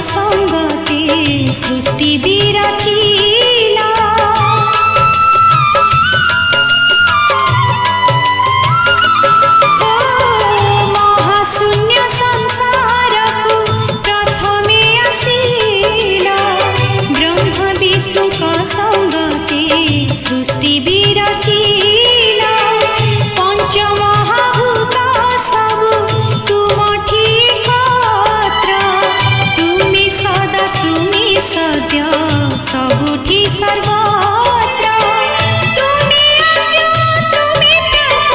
संगते सृष्टि विरचिला महाशून्य संसार को प्रथमे आसीला ब्रह्मा विष्णु का संगते सृष्टि विरचिला पंच महाभूत सब तुम ठीक तुम्हें सदा तुम्हें सद्य सबुठी सर्वत्र तुम्हें आद्य तुम्हें प्रांत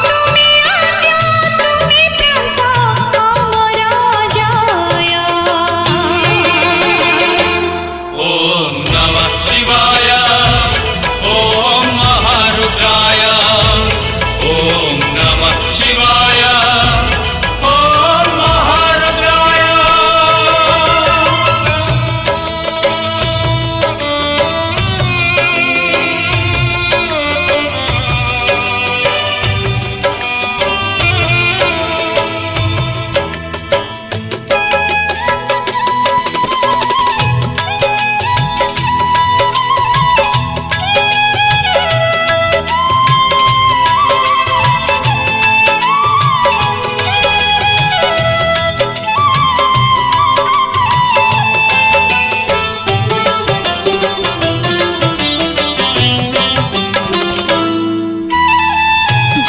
तुम्हें आद्य तुम्हें प्रांत अमर जय। ओम नमः शिवाय ओम महारुद्राय ओम नमः शिवाय ओम महारुद्राय।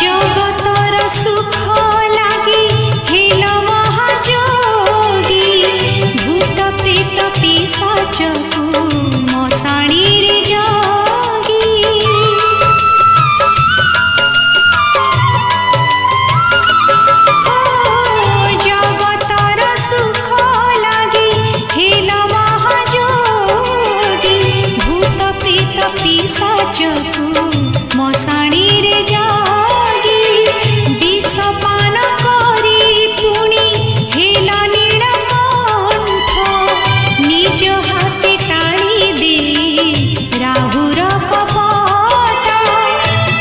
जगतर सुख लागी हेल महाजोगी भूत प्रेत पिशाच को मशाणी रे जोगी जगतर सुख लागी हेल महाजोगी भूत प्रेत पिशाच को मशाणी रे जोगी विषपान करी पुणी हेल नीलकंठ निज हाथे टाणी दे राहुर कपट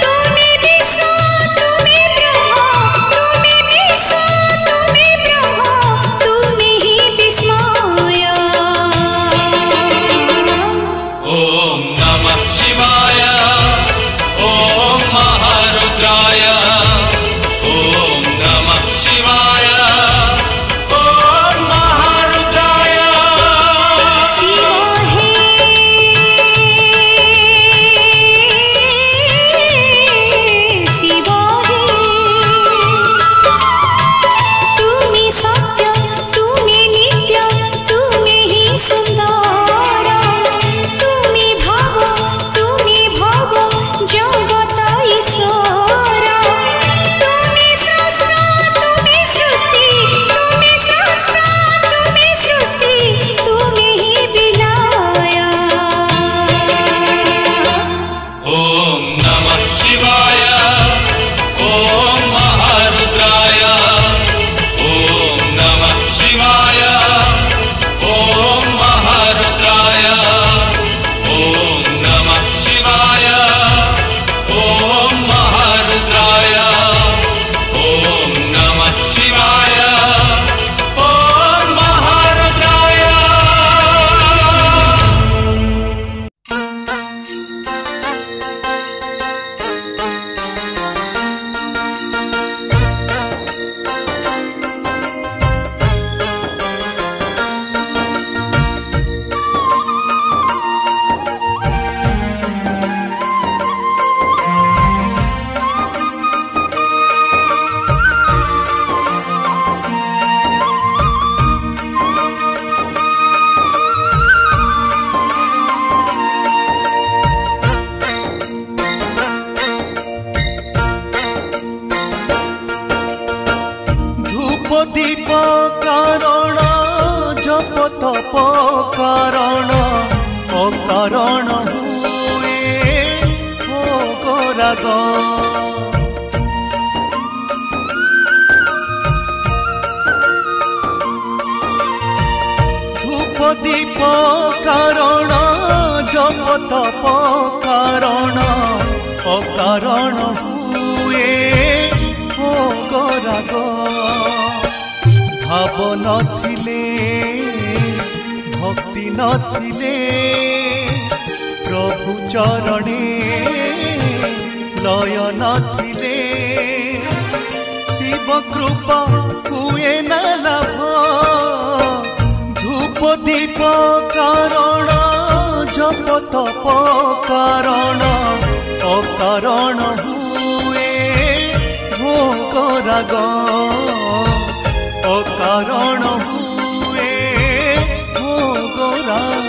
तुम्हें विष्णु तुम्हें ब्रह्मा तुम्हें विष्णु तुम्हें ब्रह्मा तुम्हें ही विस्मय। ओम नमः शिवाय ओम महारुद्राय ओम नमः शिवाय ओम महारुद्राय। शिव हे शिव हे तुम्हें सत्य तुम्हें नित्य तुम्हें ही सुंदर तुम्हें भव जगत ईश्वर तुम्हें स्रष्टा तुम्हें सृष्टि तुम्हें स्रष्टा तुम्हें सृष्टि तुम्हें ही विलय। ओम नमः शिवाय ओम महारुद्राय ओम नमः शिवाय ओम महारुद्राय ओम नमः शिवाय ओम महारुद्राय ओम नमः शिवाय ओम महारुद्राय। धूप दीप कारण जप तप कारण अकारण हुए भोग राग धूप दीप कारण जप तप कारण अकारण हुए भोग राग भाव नथिले भक्ति नथिले प्रभु चरणे लय नथिले शिव कृपा हुए न लाभ धूप दीप कारण जप तप कारण अकारण हुए भोग राग अकारण हुए भोग राग।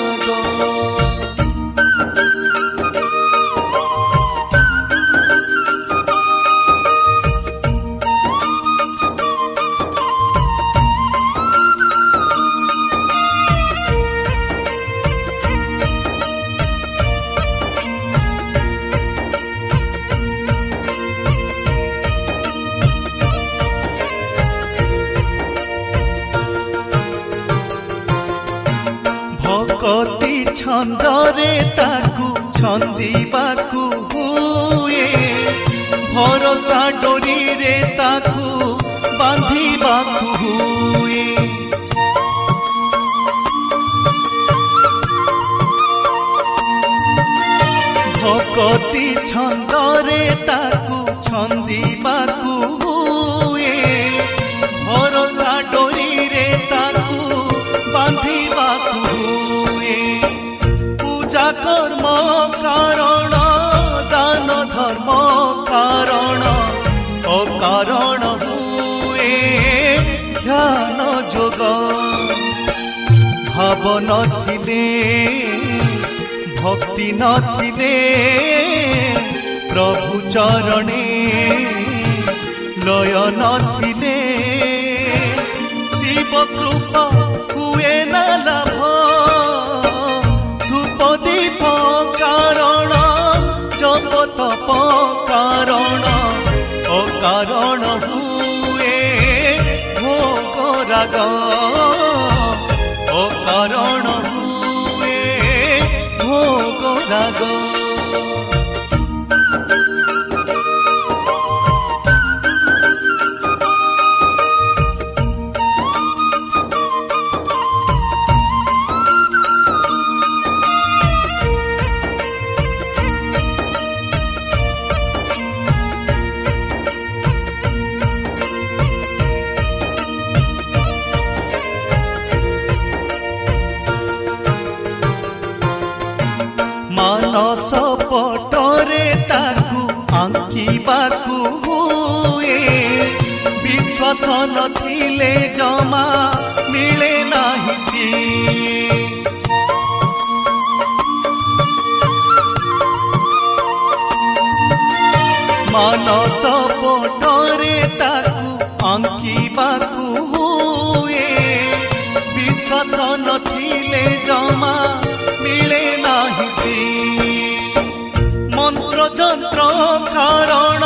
भक्ति छंदरे ताकू छंदीबाकू हुए भरोसा डोरी रे ताकू बांधीबाकू हुए भक्ति छंदरे ताकू छंदीबाकू हुए भरोसा डोरी रे ताकू बांधीबाकू हुए पूजा कर्म कारण दान धर्म कारण अकारण हुए ध्यान जोग भाव नथिले भक्ति नथिले प्रभु चरणे लय नथिले शिव कृपा हुए न लाभ धूप दीप कारण जप तप कारण अकारण हुए भोग राग अकारण हुए भोग राग। मानस पटरे ताकू आंकिबाकू हुए विश्वास नथिले जमा मिले नाही सिए मानस पटरे ताकू आंकिबाकू हुए विश्वास नथिले जमा मिले नाही मंत्र जंत्र कारण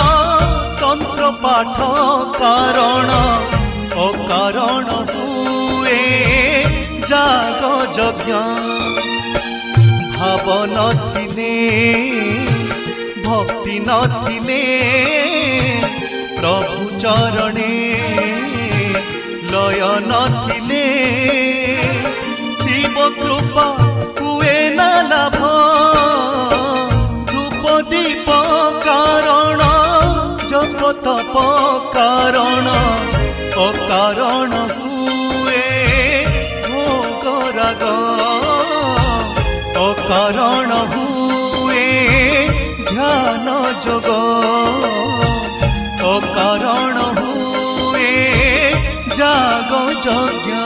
तंत्र पाठ कारण अकारण हुए जाग यज्ञ भाव नथिले भक्ति नथिले प्रभु चरणे लय नथिले शिव कृपा हुए न लाभ धूप दीप कारण जप तप कारण अकारण हुए भोग राग अकारण हुए ध्यान जोग अकारण हुए जाग यज्ञ।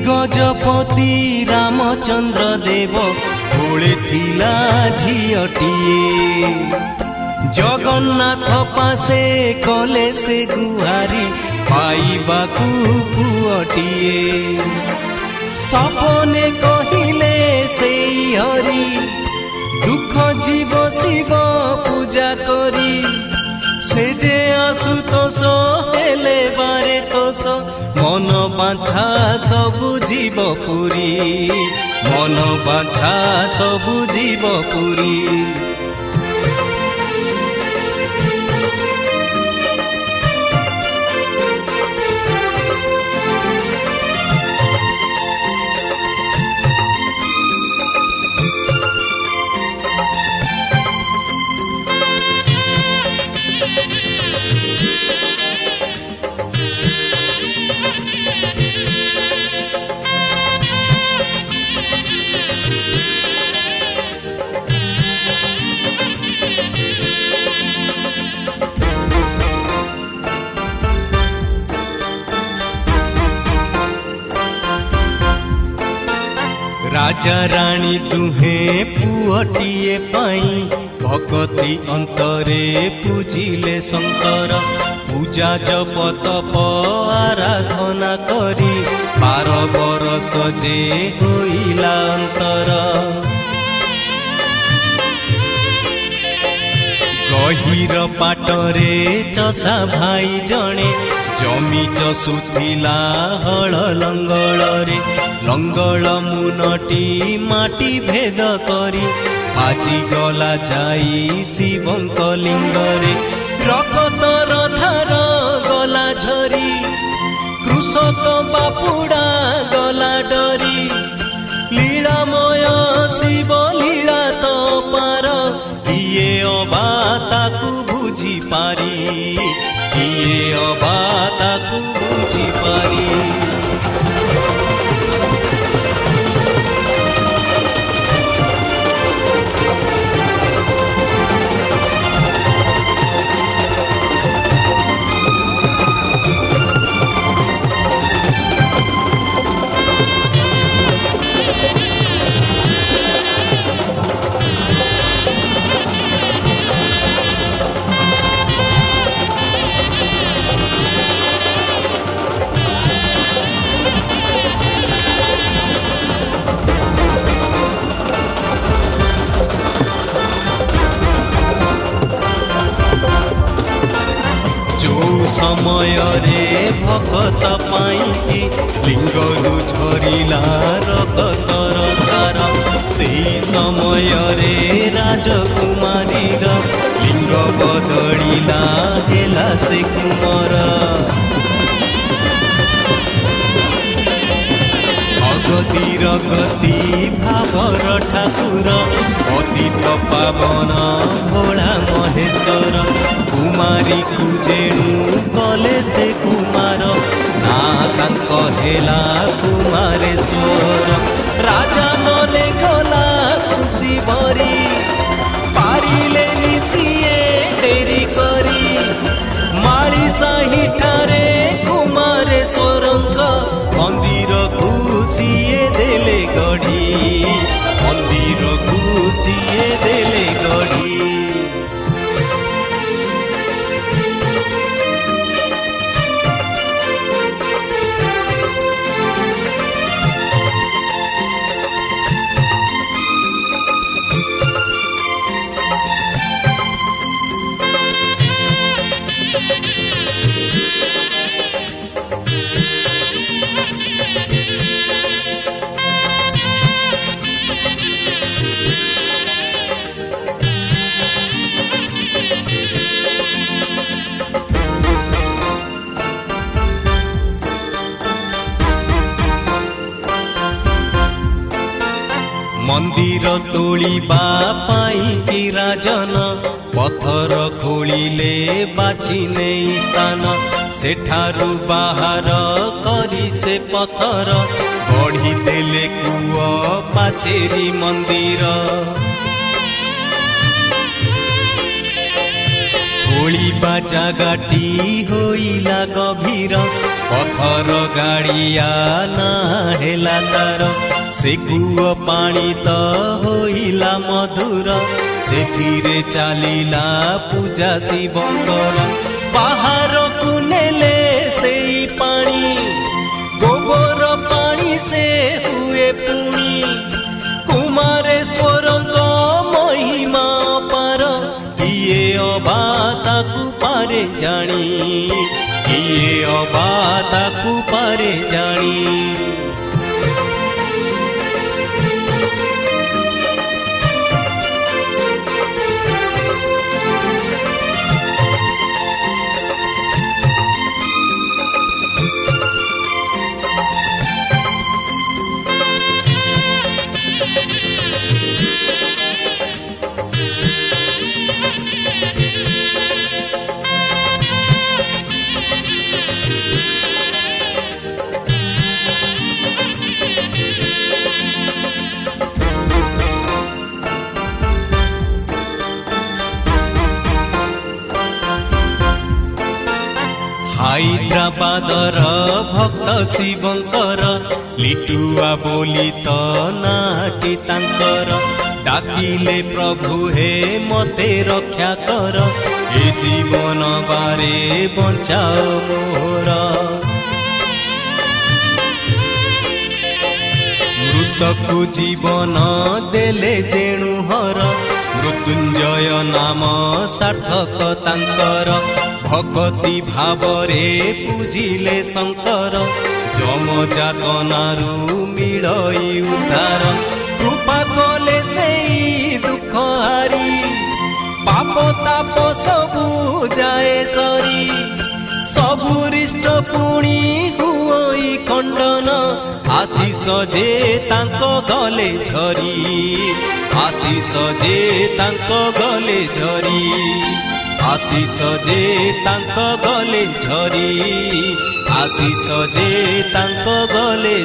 गजपति रामचंद्र देव कोले थिला झियटिए जगन्नाथ पासे कले से गुहारी पाइबाकू पुअटिए सपने कहिले से हरि दुख जीव शिव पूज से जे आशुतोष हेले बारे तोष मन बाछा सबु जीव पुरी मन बाछा सबु जीव पुरी राजा राणी दुहे पुअटीए पाई भगती अंतरे पूजिले शंकर पूजा जप तप आराधना करी 12 बरस जे होइला अंतर गहीर पाटरे चषा भाई जणे जमी चषुथिला हल लंगଳରେ लंगल मुनटी माटी भेद करी बाजी गला जाई शिवंक लिंगरे रकतर धार गला झरी कृषक बापुड़ा गला डरी लीलामय शिव लीला तो पार किए अबा ताकू बुझी पारी किए अबा ताकू बुझी पारी समय रे भगत पाई लिंगरू झरिला रगतर धार से समय रे राजकुमारी लिंग बदलिला हेला से कुमार अगतिर गति भावर ठाकुर पतित पावन भोला महेश्वर कुमारी कुजेणु कले से कुमार ना तांक हेला कुमारेश्वर राजा नले गला खुशी भरी पारिले निसिए डेरी करी माली साही ठारे कुमारेश्वरंक मंदिर खुशिए देले गढ़ी मंदिर खुशिए देले गढ़ी मंदिर तोलिबा पाई कि राजन पत्थर खोलिले बाछि नहीं स्थान सेठारु बाहर करी से पत्थर गढ़ी देले कुआ पाचेरी मंदिर खोलिबा जागाटी होइला गभीर पत्थर गाड़िया ना हेला तार से कुआ पानी तो होइला मधुर सेठिरे चलिला पूजा शिवंकर बाहर को नेले से पानी गोबर पानी से हुए पुणी कुमारेश्वर महिमा पर किए अबाता ତାକୁ ପାରେ ଜାଣି, କିଏ ଅବା ତାକୁ ପାରେ ଜାଣି। ହାଇଦ୍ରାବାଦର ଭକ୍ତ ଶିବଙ୍କର ଲିଟୁଆ ବୋଲି ତ ନାଟି ତାଙ୍କର। ଡାକିଲେ ପ୍ରଭୁ ହେ ମତେ ରକ୍ଷା କର, ଏ ଜୀବନ ବାରେ ବଞ୍ଚାଅ ମୋର। ମୃତକୁ ଜୀବନ ଦେଲେ ଯେଣୁ ହର, ମୃତ୍ୟୁଞ୍ଜୟ ନାମ ସାର୍ଥକ ତାଙ୍କର। ଭକତି ଭାବରେ ପୂଜିଲେ ଶଙ୍କର, ଯମ ଯାତନାରୁ ମିଳଇ ଉଦ୍ଧାର। କୃପା କଲେ ସେଇ ଦୁଃଖ ହାରି, ପାପ ତାପ ସବୁ ଯାଏ ସରି। ସବୁ ରିଷ୍ଟ ପୁଣି ହୁଅଇ ଖଣ୍ଡନ, ଆଶିଷ ଯେ ତାଙ୍କ ଗଲେ ଝରି, ଆଶିଷ ଯେ ତାଙ୍କ ଗଲେ ଝରି, ଆଶିଷ ଯେ ତାଙ୍କ ଗଲେ ଝରି, ଆଶିଷ ଯେ ତାଙ୍କ ଗଲେ।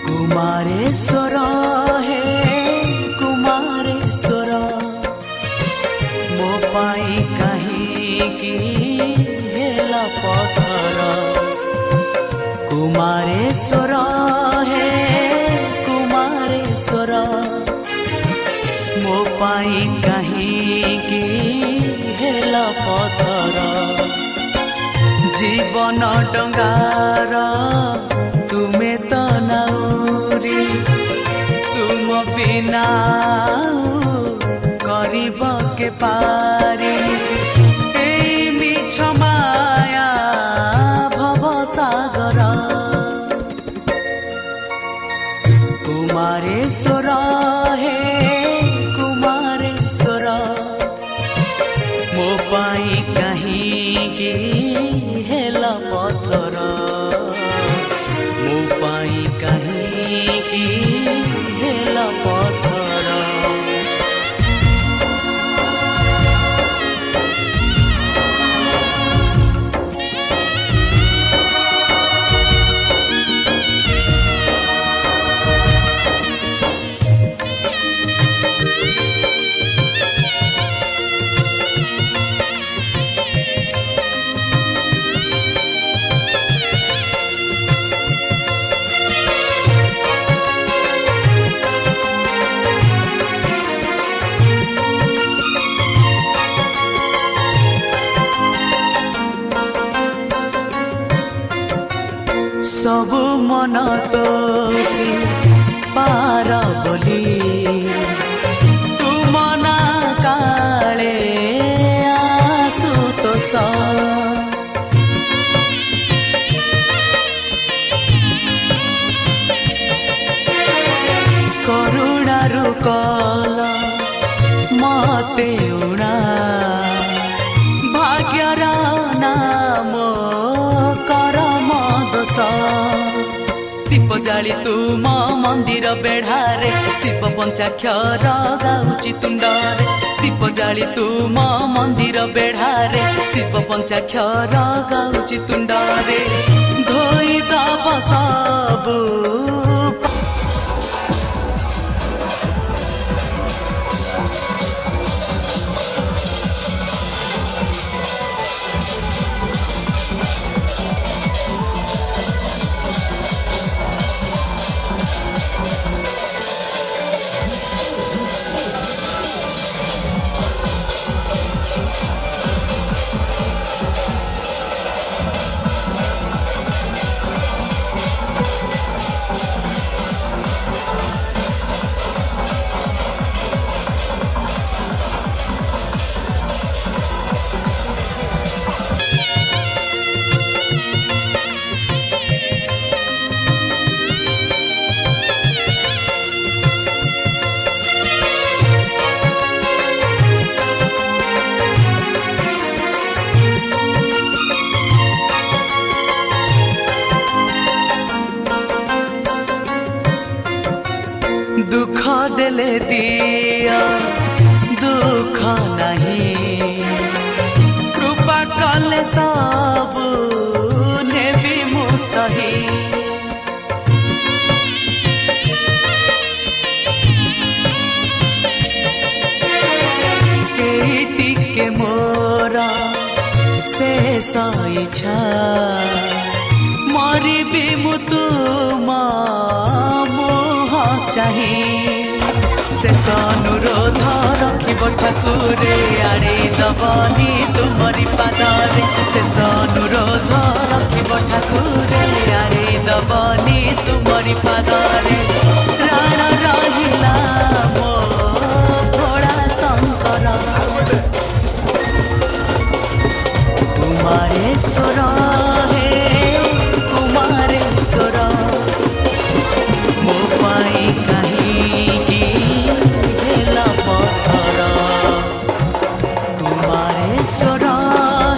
କୁମାରେଶ୍ୱର ହେ କୁମାରେଶ୍ୱର, ମୋ ପାଇଁ କାହିଁକି ହେଲା ପଥର। କୁମାରେଶ୍ୱର ହେ କୁମାରେଶ୍ୱର, ମୋ ପାଇଁ କାହିଁକି ହେଲା ପଥର। ଜୀବନ ଡଙ୍ଗାର ତୁମେ ତ ନାଉରି, ତୁମ ବିନା କରିବ କେ ପାରି। ଏଇ ମିଛ ମାୟା ଭବ ସାଗର। କୁମାରେଶ୍ୱର ହେ କୁମାରେଶ୍ୱର, ମୋ ପାଇଁ କାହିଁକି ହେଲା ପଥର। ମୋ ପାଇଁ କାହିଁକି ହେଲା ପଥର। ସବୁ ମନ ତୋଷି ପାର ବୋଲି, ତୁମ ନା କାଳେ ଆଶୁତୋଷ। କରୁଣାରୁ କଲ ମତେ ଉଣା, ଭାଗ୍ୟର ନାମ କରମ ଦୋଷ। ଦୀପ ଜାଳି ତୁମ ମନ୍ଦିର ବେଢ଼ାରେ, ଶିବ ପଞ୍ଚାକ୍ଷର ଗାଉଛି ତୁଣ୍ଡରେ। ଦୀପ ଜାଳି ତୁମ ମନ୍ଦିର ବେଢ଼ାରେ, ଶିବ ପଞ୍ଚାକ୍ଷର ଗାଉଛି ତୁଣ୍ଡରେ। ଧୋଇ ଦବ ସବୁ देले दिया दुख नहीं कृपा कले सब नेबी मु सही टिके मोरा शेष इच्छा मरिबी मु तुम मोह चाही शेष अनुरोध रखिब ठाकुरे आड़े दबनी तुमरी पादरे शेष अनुरोध रखिब ठाकुरे आड़े दबनी तुमरी पादरे प्राण रहिला मो भोला शंकर कुमारेश्वर हे कुमारेश्वर मो पाई कहीं हेला पत्थर कुमारेश्वर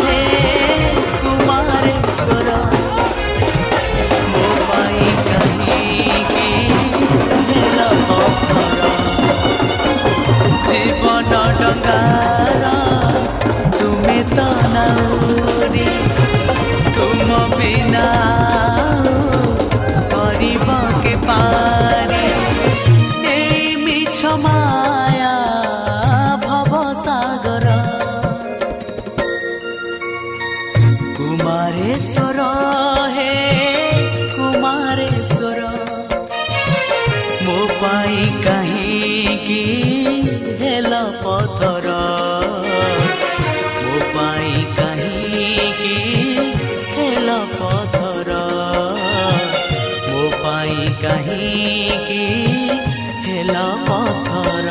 हे कुमारेश्वर मो पाई कहीं हेला पत्थर जीवन डंगार तुम्हें तो नाउरी तुम बिना करिब के पारी ए मिछ माया भव सागर कुमारेश्वर हे कुमारेश्वर मो पाई कहीं हेल पथर मो पाई कहीं हेल पथर मो पाई कहीं हेल पथर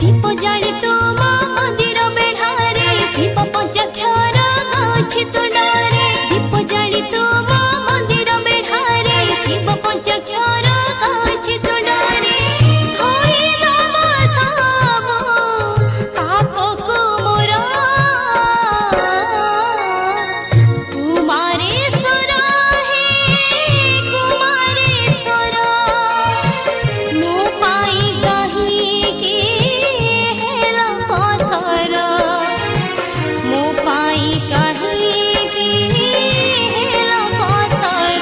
दीप जाली तुम मंदिर बेढ़ारे शिव पंचाक्षर गाउछि तुंडारे दीप जाली तुम मंदिर बेढ़ारे शिव पंचाक्षर गाउछि तुंडारे धोई दम सब पाप को मोर कुमारेश्वर हे कुमारेश्वर मो पाई कहीं के हेला पत्थर मो पाई कहीं के हेला पत्थर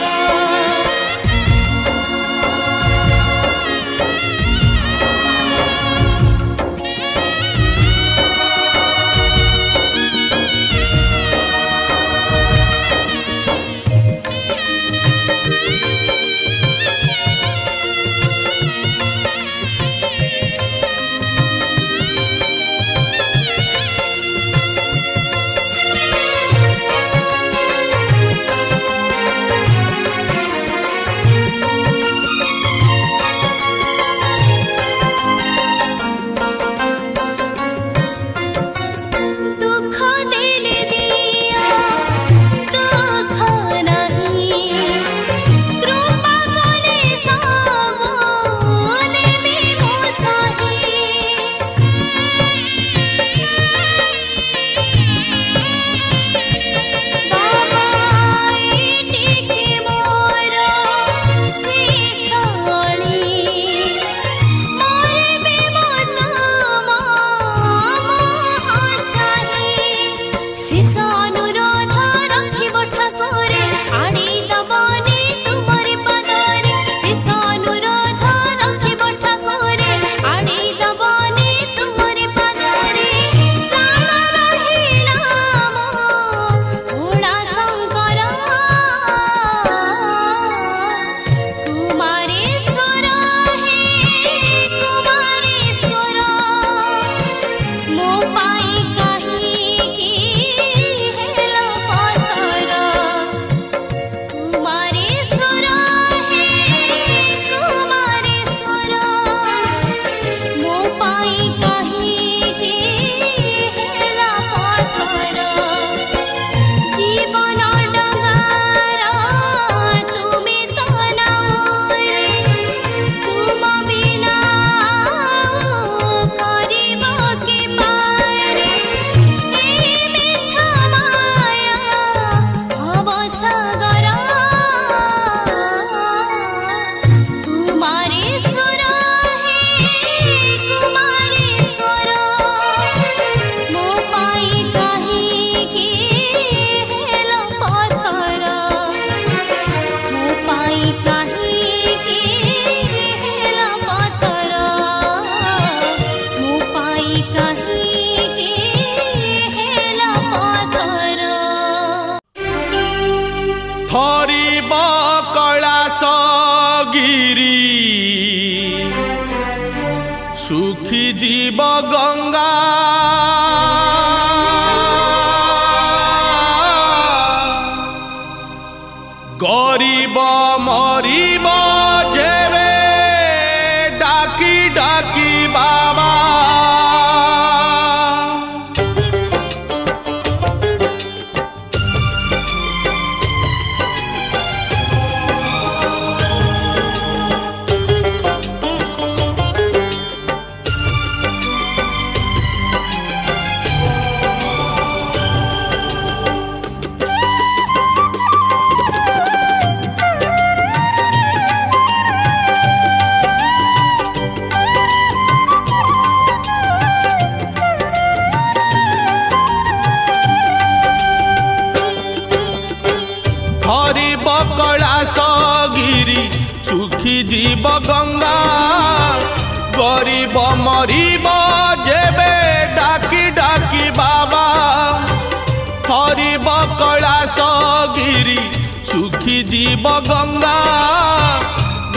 दुख देने दिया दुख नहीं कृपा कले सब देवी मो सही बाबा एटिके मोर शेषाली मोरे बेमत शेष अनुरोध रखिब ठाकुरे आड़ी दबनी तुमरे पदरे शेष अनुरोध रखिब ठाकुरे आड़ी दबनी तुमरे पदरे प्राण रहिला भोला शंकर कुमारेश्वर हे कुमारेश्वर मो पाई कहीं के हेला पत्थर कुमारेश्वर हे कुमारेश्वर मो पाई कहीं के हेला पत्थर जीवन डगार तुमे तो नाउरे तुम बिना करिब के पारे ए मिछ माया भव सागर कुमारेश्वर हे कुमारेश्वर मो पाई कहीं के हेला पत्थर मो पाई कहीं के हेला पत्थर मो पाई कहीं के हेला पत्थर थरिब कैलास गिरी सुखी जीव गंगा गरीब मरिब जेबे डाकी डाकी बाबा हरिब कैलास गिरी सुखी जीव गंगा गरीब मरिब जेबे डाकी डाकी बाबा हरिब कैलास गिरी सुखी जीव गंगा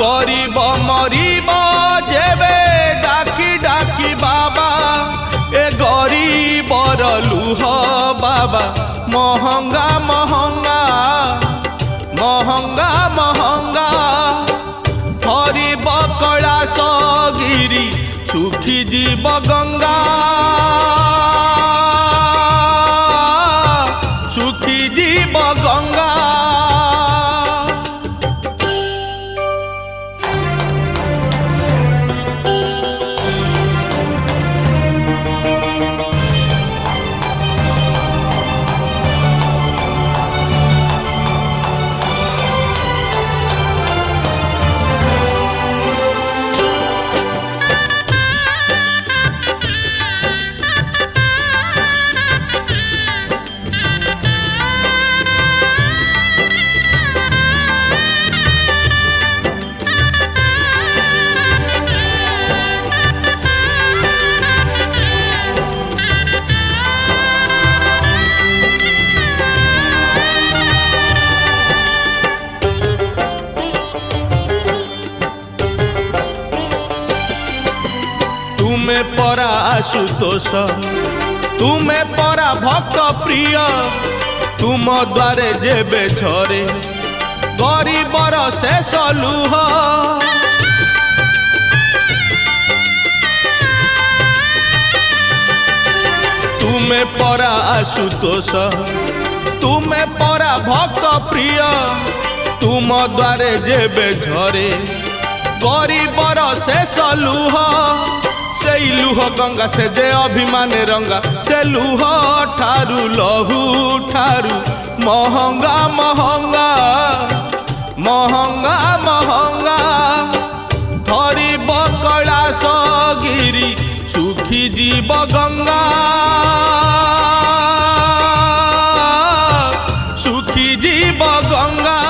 गरीब मरिब जेबे डाकी डाकी बाबा ए गरीबर लुह बाबा महंगा महंगा महंगा महंगा हरिब कैलास गिरी सुखी जीव गंगा सुखी जीव गंगा। तुमे परा आशुतोष तुमे परा भक्त प्रिय तुम द्वारे जेबे झरे गरीबर शेष लुह। तुमे परा आशुतोष तुमे परा भक्त प्रिय तुम द्वारे जेबे झरे गरीबर शेष लुह। से लुह गंगा से जे अभिमान रंगा से लुह ठारू लहू ठारू महंगा महंगा महंगा महंगा। धरी कैलाश गिरी सुखी जीव गंगा सुखी जीव गंगा।